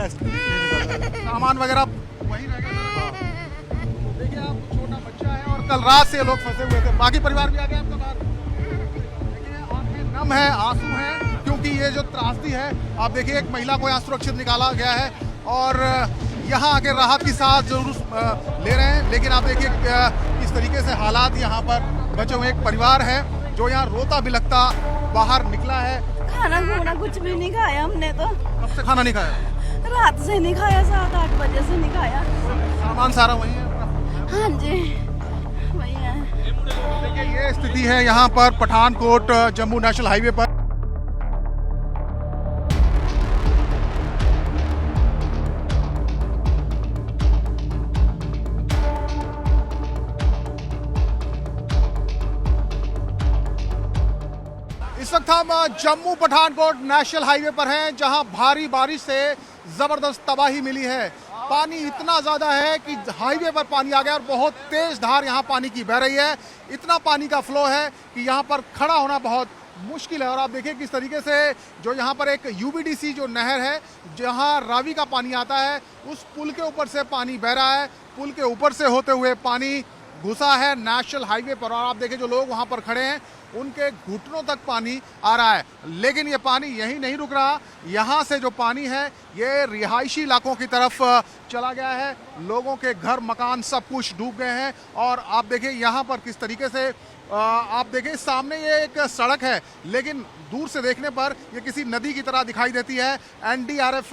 सामान वगैरह वही रह गया। देखिए आप, छोटा बच्चा है और कल रात से ये लोग फंसे हुए थे। बाकी परिवार भी आ गया आपका बाहर। देखिए आंखें नम है, आंसू हैं, क्योंकि ये जो त्रासदी है, आप देखिए एक महिला को यहाँ सुरक्षित निकाला गया है और यहाँ आके राहत की सांस जरूर ले रहे हैं। लेकिन आप देखिए किस तरीके से हालात यहाँ पर बचे हुए। एक परिवार है जो यहाँ रोता बिलखता बाहर निकला है। खाना खुना कुछ भी नहीं खाया हमने तो। कब से खाना नहीं खाया? रात से नहीं खाया, 7-8 बजे से नहीं खाया। सामान सारा वही है? हाँ जी वही है। देखिए ये स्थिति है यहाँ पर पठानकोट जम्मू नेशनल हाईवे पर। इस वक्त हम जम्मू पठानकोट नेशनल हाईवे पर हैं, जहां भारी बारिश से जबरदस्त तबाही मिली है। पानी इतना ज्यादा है कि हाईवे पर पानी आ गया और बहुत तेज धार यहां पानी की बह रही है। इतना पानी का फ्लो है कि यहां पर खड़ा होना बहुत मुश्किल है। और आप देखिए किस तरीके से जो यहाँ पर एक यूबीडीसी जो नहर है, जहाँ रावी का पानी आता है, उस पुल के ऊपर से पानी बह रहा है। पुल के ऊपर से होते हुए पानी घुसा है नेशनल हाईवे पर और आप देखिए जो लोग वहाँ पर खड़े हैं उनके घुटनों तक पानी आ रहा है। लेकिन ये पानी यहीं नहीं रुक रहा, यहाँ से जो पानी है ये रिहायशी इलाकों की तरफ चला गया है। लोगों के घर मकान सब कुछ डूब गए हैं और आप देखिए यहाँ पर किस तरीके से आप देखिए सामने ये एक सड़क है, लेकिन दूर से देखने पर ये किसी नदी की तरह दिखाई देती है। एनडीआरएफ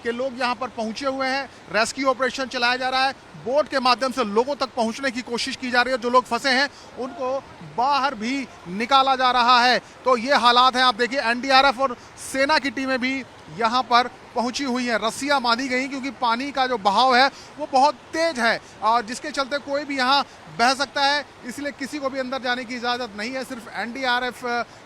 के लोग यहाँ पर पहुँचे हुए हैं, रेस्क्यू ऑपरेशन चलाया जा रहा है। बोट के माध्यम से लोगों तक पहुँचने की कोशिश की जा रही है। जो लोग फंसे हैं उनको बाहर भी निकाला जा रहा है। तो ये हालात हैं। आप देखिए एनडीआरएफ और सेना की टीमें भी यहाँ पर पहुंची हुई हैं। रस्सियाँ बांधी गई क्योंकि पानी का जो बहाव है वो बहुत तेज है और जिसके चलते कोई भी यहाँ बह सकता है, इसलिए किसी को भी अंदर जाने की इजाज़त नहीं है। सिर्फ एनडीआरएफ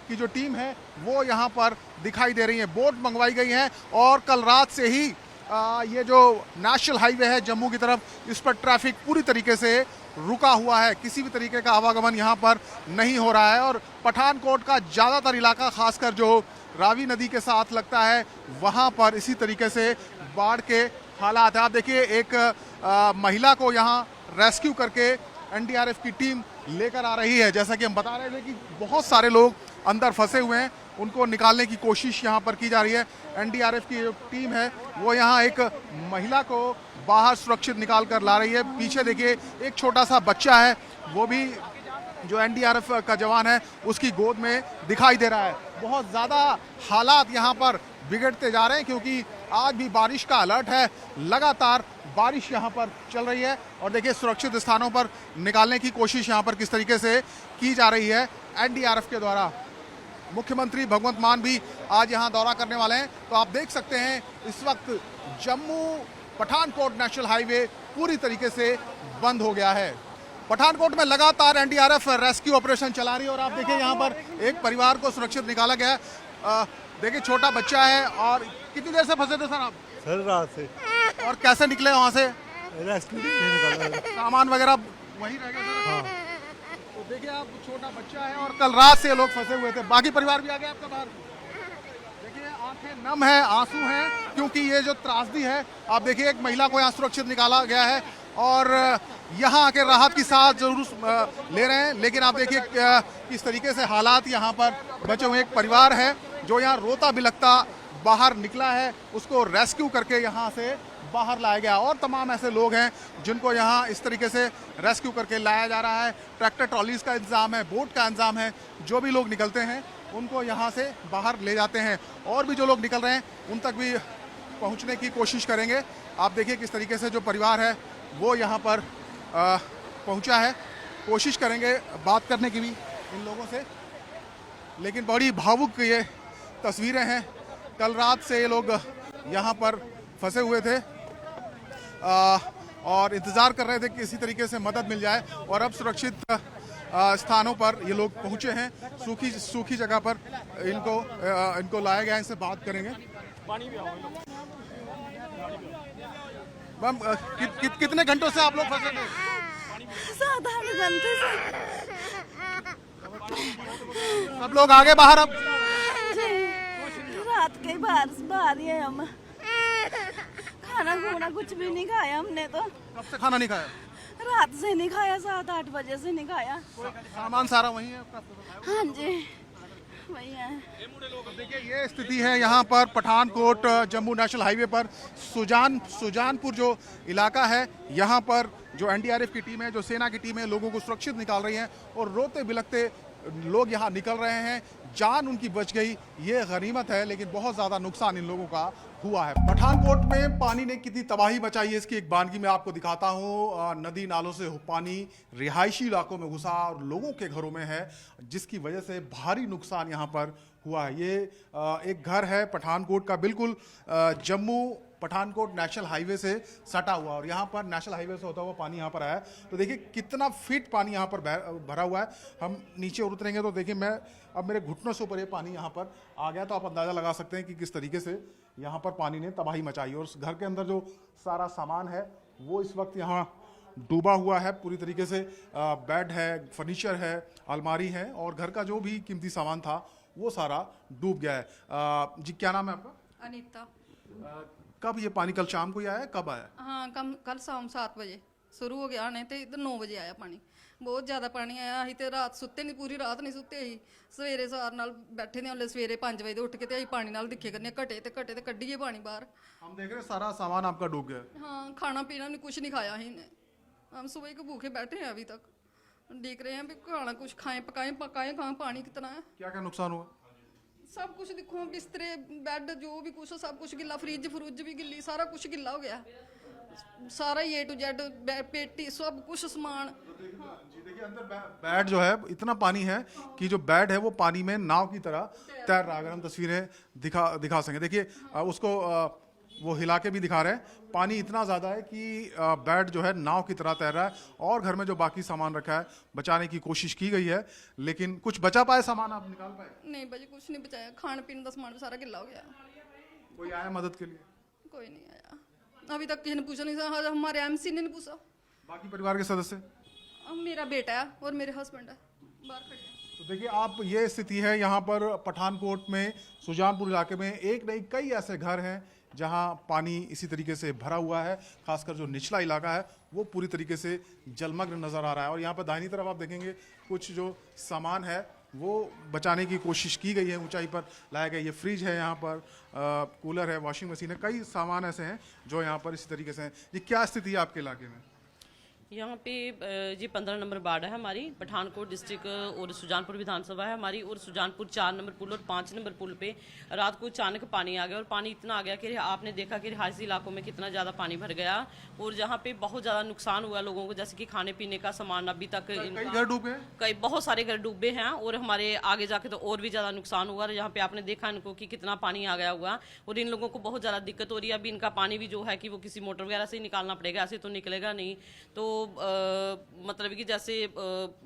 की जो टीम है वो यहाँ पर दिखाई दे रही है। बोट मंगवाई गई हैं और कल रात से ही ये जो नेशनल हाईवे है जम्मू की तरफ, इस पर ट्रैफिक पूरी तरीके से रुका हुआ है। किसी भी तरीके का आवागमन यहाँ पर नहीं हो रहा है और पठानकोट का ज़्यादातर इलाका, खासकर जो रावी नदी के साथ लगता है, वहाँ पर इसी तरीके से बाढ़ के हालात है। आप देखिए एक महिला को यहाँ रेस्क्यू करके एनडीआरएफ की टीम लेकर आ रही है। जैसा कि हम बता रहे थे कि बहुत सारे लोग अंदर फंसे हुए हैं, उनको निकालने की कोशिश यहाँ पर की जा रही है। एनडीआरएफ की जो टीम है वो यहाँ एक महिला को बाहर सुरक्षित निकाल कर ला रही है। पीछे देखिए एक छोटा सा बच्चा है, वो भी जो एनडीआरएफ का जवान है उसकी गोद में दिखाई दे रहा है। बहुत ज़्यादा हालात यहाँ पर बिगड़ते जा रहे हैं क्योंकि आज भी बारिश का अलर्ट है। लगातार बारिश यहाँ पर चल रही है और देखिए सुरक्षित स्थानों पर निकालने की कोशिश यहाँ पर किस तरीके से की जा रही है एनडीआरएफ के द्वारा। मुख्यमंत्री भगवंत मान भी आज यहाँ दौरा करने वाले हैं। तो आप देख सकते हैं इस वक्त जम्मू पठानकोट नेशनल हाईवे पूरी तरीके से बंद हो गया है। पठानकोट में लगातार एनडीआरएफ रेस्क्यू ऑपरेशन चला रही है और आप देखिए यहाँ पर एक परिवार को सुरक्षित निकाला गया है। देखिए छोटा बच्चा है। और कितनी देर से फंसे थे सर आप? सर रात से। और कैसे निकले वहाँ से? रेस्क्यू नहीं निकाला। सामान वगैरह वही रह गया सर? हाँ। तो देखिए आप, छोटा बच्चा है और कल रात से लोग फंसे हुए थे। बाकी परिवार भी आ गया आपका बाहर। देखिए आंखें नम है, आंसू हैं, क्योंकि ये जो त्रासदी है, आप देखिए एक महिला को यहाँ सुरक्षित निकाला गया है और यहाँ आके राहत की सांस जरूर ले रहे हैं। लेकिन आप देखिए किस तरीके से हालात यहाँ पर बचे हुए। एक परिवार है जो यहाँ रोता बिलखता बाहर निकला है, उसको रेस्क्यू करके यहाँ से बाहर लाया गया। और तमाम ऐसे लोग हैं जिनको यहाँ इस तरीके से रेस्क्यू करके लाया जा रहा है। ट्रैक्टर ट्रॉलीज का इंतजाम है, बोट का इंतजाम है। जो भी लोग निकलते हैं उनको यहाँ से बाहर ले जाते हैं और भी जो लोग निकल रहे हैं उन तक भी पहुँचने की कोशिश करेंगे। आप देखिए किस तरीके से जो परिवार है वो यहाँ पर पहुँचा है। कोशिश करेंगे बात करने की भी इन लोगों से, लेकिन बड़ी भावुक ये तस्वीरें हैं। कल रात से ये लोग यहाँ पर फंसे हुए थे और इंतज़ार कर रहे थे कि इसी तरीके से मदद मिल जाए और अब सुरक्षित स्थानों पर ये लोग पहुँचे हैं। सूखी जगह पर इनको लाया गया है। इनसे बात करेंगे। मैम कितने घंटों से आप लोग फंसे थे? 7-8 घंटे से। सब लोग आगे बाहर अब? रात के बाहर ही है हम। खाना खूना कुछ भी नहीं खाया हमने तो। कब से खाना नहीं खाया? रात से नहीं खाया, 7-8 बजे से नहीं खाया। सामान सारा वही है आपका? हाँ जी वही है। देखिए ये स्थिति है यहाँ पर पठानकोट जम्मू नेशनल हाईवे पर सुजानपुर जो इलाका है, यहाँ पर जो एनडीआरएफ की टीम है, जो सेना की टीम है, लोगों को सुरक्षित निकाल रही है और रोते बिलखते लोग यहाँ निकल रहे हैं। जान उनकी बच गई, ये गनीमत है, लेकिन बहुत ज़्यादा नुकसान इन लोगों का हुआ है। पठानकोट में पानी ने कितनी तबाही मचाई है इसकी एक वानगी मैं आपको दिखाता हूँ। नदी नालों से पानी रिहायशी इलाकों में घुसा और लोगों के घरों में है, जिसकी वजह से भारी नुकसान यहाँ पर हुआ है। ये एक घर है पठानकोट का, बिल्कुल जम्मू पठानकोट नेशनल हाईवे से सटा हुआ, और यहाँ पर नेशनल हाईवे से होता हुआ पानी यहाँ पर आया। तो देखिए कितना फीट पानी यहाँ पर भरा हुआ है। हम नीचे उतरेंगे तो देखिए अब मेरे घुटनों से ऊपर ये पानी यहाँ पर आ गया, तो आप अंदाज़ा लगा सकते हैं कि किस तरीके से यहाँ पर पानी ने तबाही मचाई। और उस घर के अंदर जो सारा सामान है वो इस वक्त यहाँ डूबा हुआ है पूरी तरीके से। बेड है, फर्नीचर है, अलमारी है, और घर का जो भी कीमती सामान था वो सारा डूब गया है। जी क्या नाम है आपका? अनीता। कब ये पानी, कल शाम को ही आया, कब आया? हाँ कल शाम 7 बजे शुरू हो गया आने, तो इधर 9 बजे आया पानी। बहुत ज़्यादा पानी आया। अं तो रात सुते नहीं, पूरी रात नहीं सुते। अं सवेरे सार नाल बैठे ने, सवेरे 5 बजे उठ के ते पानी नाल दिखे करने, घटे तो कड्ढिए पानी बाहर। हम देख रहे हैं सारा सामान आपका डूब गया। हाँ खाना पीना नहीं, कुछ नहीं खाया ही ने। हम सुबह के भूखे बैठे हैं, अभी तक देख रहे हैं भी खाना कुछ खाएं, पकाएं कहाँ, पानी कितना है। क्या क्या नुकसान हुआ? सब कुछ देखो, बिस्तरे, बेड, जो भी कुछ सब कुछ गिल्ला, फ्रिज भी गिल्ली, सारा कुछ गिल्ला हो गया। सारा A to Z, पेटी, सब कुछ सामान। जी देखिए अंदर बेड जो है, इतना पानी है कि जो बेड है वो पानी में नाव की तरह तैर रहा है। अगर हम तस्वीरें दिखा सकें, देखिए उसको वो हिला के भी दिखा रहे हैं। पानी इतना ज़्यादा है कि बेड जो है नाव की तरह तैर रहा है, और घर में जो बाकी सामान रखा है बचाने की कोशिश की गई है, लेकिन कुछ बचा पाए सामान, आप निकाल पाए? नहीं बजे कुछ नहीं बचाया। खाने पीने का सामान सारा गिल्ला हो गया। कोई आया मदद के लिए? कोई नहीं आया अभी तक, किसी ने पूछा नहीं। हमारे MC ने नहीं पूछा। बाकी परिवार के सदस्य? मेरा बेटा है और मेरे हस्बैंड है, बाहर खड़े हैं। तो देखिए आप, ये स्थिति है यहाँ पर पठानकोट में, सुजानपुर इलाके में। एक नहीं कई ऐसे घर हैं जहाँ पानी इसी तरीके से भरा हुआ है। खासकर जो निचला इलाका है वो पूरी तरीके से जलमग्न नज़र आ रहा है। और यहाँ पर दाहिनी तरफ आप देखेंगे कुछ जो सामान है वो बचाने की कोशिश की गई है, ऊंचाई पर लाया गया। ये फ्रिज है, यहाँ पर कूलर है, वॉशिंग मशीन है, कई सामान ऐसे हैं जो यहाँ पर इसी तरीके से हैं। ये क्या स्थिति है आपके इलाके में? यहाँ पे जी 15 नंबर वार्ड है हमारी, पठानकोट डिस्ट्रिक्ट, और सुजानपुर विधानसभा है हमारी। और सुजानपुर 4 नंबर पुल और 5 नंबर पुल पे रात को अचानक पानी आ गया, और पानी इतना आ गया कि आपने देखा कि रिहायशी इलाकों में कितना ज़्यादा पानी भर गया, और जहाँ पे बहुत ज़्यादा नुकसान हुआ लोगों को, जैसे कि खाने पीने का सामान अभी तक कई घर डूबे, कई बहुत सारे घर डूबे हैं, और हमारे आगे जाके तो और भी ज़्यादा नुकसान हुआ। यहाँ पे आपने देखा इनको कि कितना पानी आ गया हुआ, और इन लोगों को बहुत ज़्यादा दिक्कत हो रही है। अभी इनका पानी भी जो है कि वो किसी मोटर वगैरह से ही निकालना पड़ेगा, ऐसे तो निकलेगा नहीं। तो मतलब कि जैसे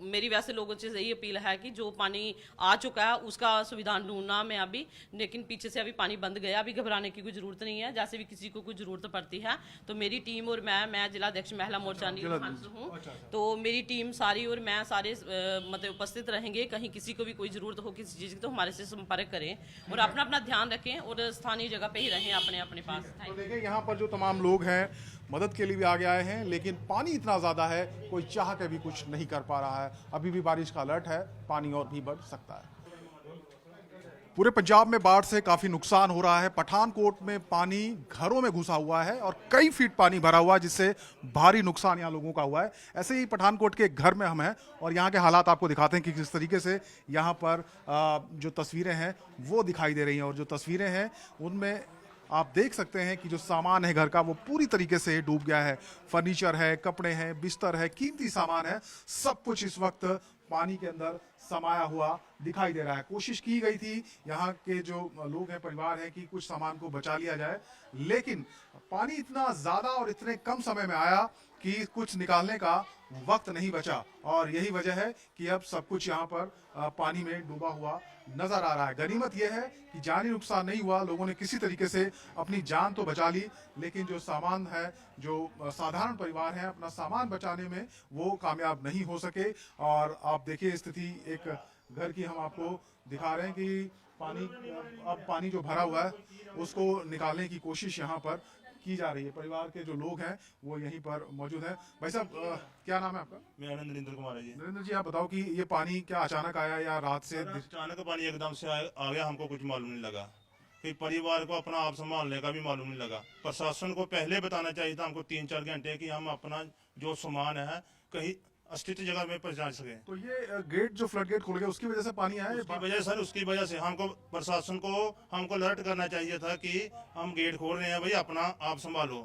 मेरी वैसे लोगों से यही अपील है कि जो पानी आ चुका है उसका सुविधान ढूंढना में अभी, लेकिन पीछे से अभी पानी बंद गया, अभी घबराने की कोई जरूरत नहीं है। जैसे भी किसी को कोई जरूरत पड़ती है तो मेरी टीम और मैं जिला अध्यक्ष महिला मोर्चा हूँ, तो मेरी टीम सारी और मैं सारे मतलब उपस्थित रहेंगे। कहीं किसी को भी कोई जरूरत हो किसी चीज़ की तो हमारे से संपर्क करें, और अपना अपना ध्यान रखें, और स्थानीय जगह पे ही रहें अपने अपने पास। तो देखिए यहाँ पर जो तमाम लोग हैं मदद के लिए भी आगे आए हैं, लेकिन पानी इतना ज़्यादा है कोई चाह के भी कुछ नहीं कर पा रहा है। अभी भी बारिश का अलर्ट है, पानी और भी बढ़ सकता है। पूरे पंजाब में बाढ़ से काफ़ी नुकसान हो रहा है। पठानकोट में पानी घरों में घुसा हुआ है और कई फीट पानी भरा हुआ है, जिससे भारी नुकसान यहाँ लोगों का हुआ है। ऐसे ही पठानकोट के घर में हम हैं और यहाँ के हालात आपको दिखाते हैं कि किस तरीके से यहाँ पर जो तस्वीरें हैं वो दिखाई दे रही हैं। और जो तस्वीरें हैं उनमें आप देख सकते हैं कि जो सामान है घर का वो पूरी तरीके से डूब गया है। फर्नीचर है, कपड़े हैं, बिस्तर है, कीमती सामान है, सब कुछ इस वक्त पानी के अंदर समाया हुआ दिखाई दे रहा है। कोशिश की गई थी यहाँ के जो लोग हैं, परिवार है, कि कुछ सामान को बचा लिया जाए, लेकिन पानी इतना ज्यादा और इतने कम समय में आया कि कुछ निकालने का वक्त नहीं बचा। और यही वजह है कि अब सब कुछ यहाँ पर पानी में डूबा हुआ नजर आ रहा है। गनीमत यह है कि जानी नुकसान नहीं हुआ, लोगों ने किसी तरीके से अपनी जान तो बचा ली, लेकिन जो सामान है, जो साधारण परिवार है, अपना सामान बचाने में वो कामयाब नहीं हो सके। और आप देखिए स्थिति एक घर की हम आपको दिखा रहे हैं कि पानी जो भरा हुआ है उसको निकालने की कोशिश यहाँ पर की जा रही है। परिवार के जो लोग हैं वो यहीं पर मौजूद हैं। भाई साहब, क्या नाम है आपका? मेरा नाम नरेंद्र कुमार है जी। नरेंद्र जी, आप बताओ कि ये पानी क्या अचानक आया या रात से? अचानक पानी एकदम से आ गया, हमको कुछ मालूम नहीं लगा। फिर परिवार को अपना आप संभालने का भी मालूम नहीं लगा। प्रशासन को पहले बताना चाहिए था हमको 3-4 घंटे कि हम अपना जो सामान है कहीं स्थित जगह में पहुंचा सके। तो ये गेट जो फ्लड गेट खुल गया उसकी वजह से पानी आया? उसकी वजह से हमको प्रशासन को हमको अलर्ट करना चाहिए था कि हम गेट खोल रहे हैं भाई, अपना आप संभालो।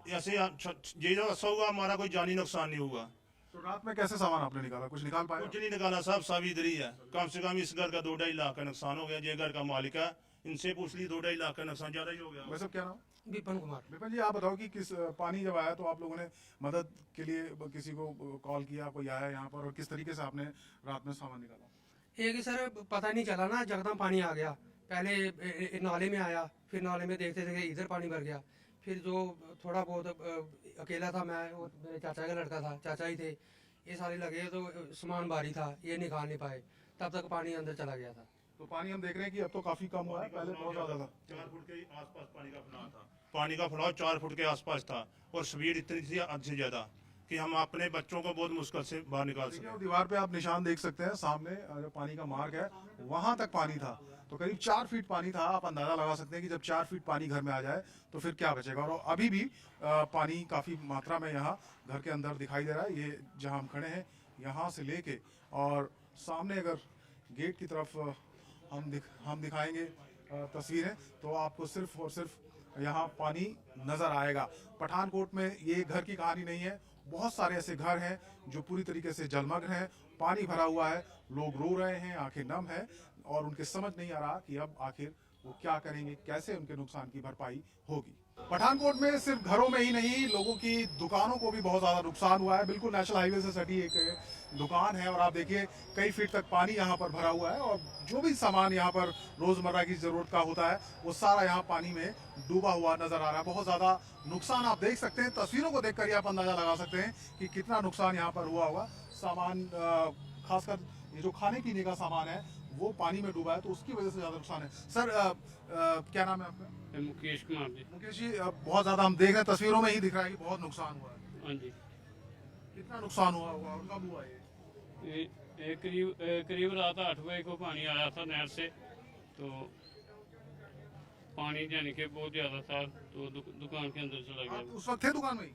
ऐसे ये जो ऐसा हुआ हमारा कोई जानी नुकसान नहीं हुआ। तो रात में कैसे सामान आपने निकाला? कुछ निकाल पाया? कुछ नहीं निकाला साहब, सब इधर ही है। कम से कम इस घर का 2-2.5 लाख का नुकसान हो गया। ये घर का मालिक है, इनसे पूछ ली, 2-2.5 लाख का नुकसान ज्यादा ही हो गया। वैसे क्या नाम? विपिन कुमार। विपिन जी, आप बताओ कि किस पानी जब आया तो आप लोगों ने मदद के लिए किसी को कॉल किया, कोई आया यहाँ पर, और किस तरीके से आपने रात में सामान निकाला? एक ही सर पता नहीं चला ना, जगदम पानी आ गया। पहले नाले में आया, फिर नाले में देखते देखते इधर पानी भर गया। फिर जो थोड़ा बहुत अकेला था मैं और मेरे चाचा का लड़का था, चाचा ही थे, ये सारे लगे तो सामान भारी था, ये निकाल नहीं पाए, तब तक पानी अंदर चला गया था। तो पानी हम देख रहे हैं कि अब तो काफी कम हुआ है, पहले बहुत ज्यादा था। 4 फुट के आसपास पानी का फैलाव था। पानी का फैलाव 4 फुट के आसपास था और स्पीड इतनी थी हद से ज्यादा कि हम अपने बच्चों को बहुत मुश्किल से बाहर निकाल देखिए, सके। वो दीवार पे आप निशान देख सकते हैं, सामने जो पानी का मार्ग है वहां तक पानी था। तो करीब 4 फीट पानी था। आप अंदाजा लगा सकते हैं कि जब 4 फीट पानी घर में आ जाए तो फिर क्या बचेगा। और अभी भी पानी काफी मात्रा में यहाँ घर के अंदर दिखाई दे रहा है। ये जहाँ हम खड़े हैं यहाँ से लेके और सामने अगर गेट की तरफ हम दिखाएंगे तस्वीरें तो आपको सिर्फ और सिर्फ यहाँ पानी नजर आएगा। पठानकोट में ये घर की कहानी नहीं है, बहुत सारे ऐसे घर हैं जो पूरी तरीके से जलमग्न हैं, पानी भरा हुआ है, लोग रो रहे हैं, आंखें नम है और उनके समझ नहीं आ रहा कि अब आखिर वो क्या करेंगे, कैसे उनके नुकसान की भरपाई होगी। पठानकोट में सिर्फ घरों में ही नहीं, लोगों की दुकानों को भी बहुत ज्यादा नुकसान हुआ है। बिल्कुल नेशनल हाईवे से सटी एक दुकान है और आप देखिए कई फीट तक पानी यहाँ पर भरा हुआ है और जो भी सामान यहाँ पर रोजमर्रा की जरूरत का होता है वो सारा यहाँ पानी में डूबा हुआ नजर आ रहा है। बहुत ज्यादा नुकसान आप देख सकते हैं, तस्वीरों को देखकर ही आप अंदाजा लगा सकते हैं कि कितना नुकसान यहाँ पर हुआ होगा। सामान खासकर ये जो खाने पीने का सामान है वो पानी में डूबा है तो उसकी वजह से ज्यादा नुकसान है। सर, क्या नाम है आपका? मुकेश कुमार जी। मुकेश जी, बहुत ज्यादा हम देख रहे हैं, तस्वीरों में ही दिख रहा है कि बहुत नुकसान हुआ है। हाँ जी, कितना नुकसान हुआ होगा और कब हुआ ये? करीब रात 8 बजे को पानी आया था नहर से, तो पानी जाने के बहुत ज्यादा था तो दुकान के अंदर चला आप गया। उस वक्त थे दुकान में ही?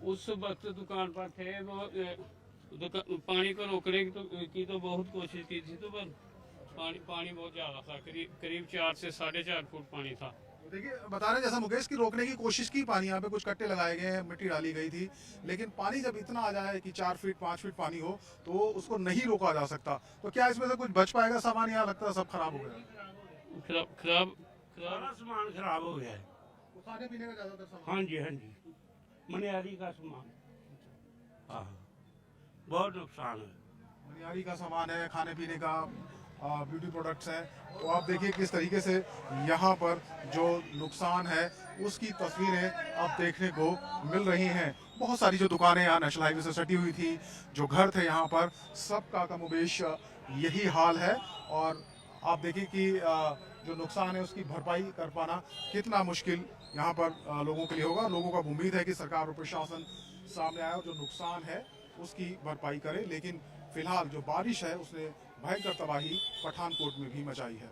उस वक्त दुकान पर थे वो पानी को रोकने की तो बहुत कोशिश की थी, तो पर पानी बहुत ज्यादा था। करीब 4 से 4.5 फुट पानी था। देखिए, बता रहे जैसा मुकेश की रोकने की कोशिश की, पानी यहाँ पे कुछ कट्टे लगाए गए हैं, मिट्टी डाली गई थी, लेकिन पानी जब इतना आ जाए कि 4 फीट 5 फीट पानी हो तो उसको नहीं रोका जा सकता। तो क्या इसमें से कुछ बच पाएगा सामान? यहाँ लगता है सब खराब हो गया। खराब सामान खराब हो गया है। तो खाने पीने का ज्यादातर सामान? हाँ जी, हाँ जी, मनियारी का सामान, हाँ, बहुत नुकसान है। मनियारी का सामान है, खाने पीने का, ब्यूटी प्रोडक्ट्स हैं। तो आप देखिए किस तरीके से यहाँ पर जो नुकसान है उसकी तस्वीरें आप देखने को मिल रही हैं। बहुत सारी जो दुकानें यहाँ नेशनल हाईवे से सटी हुई थी, जो घर थे यहाँ पर, सबका कमोबेश यही हाल है। और आप देखिए कि जो नुकसान है उसकी भरपाई कर पाना कितना मुश्किल यहाँ पर लोगों के लिए होगा। लोगों को उम्मीद है कि सरकार और प्रशासन सामने आए और जो नुकसान है उसकी भरपाई करे, लेकिन फिलहाल जो बारिश है उसने भयंकर तबाही पठानकोट में भी मचाई है।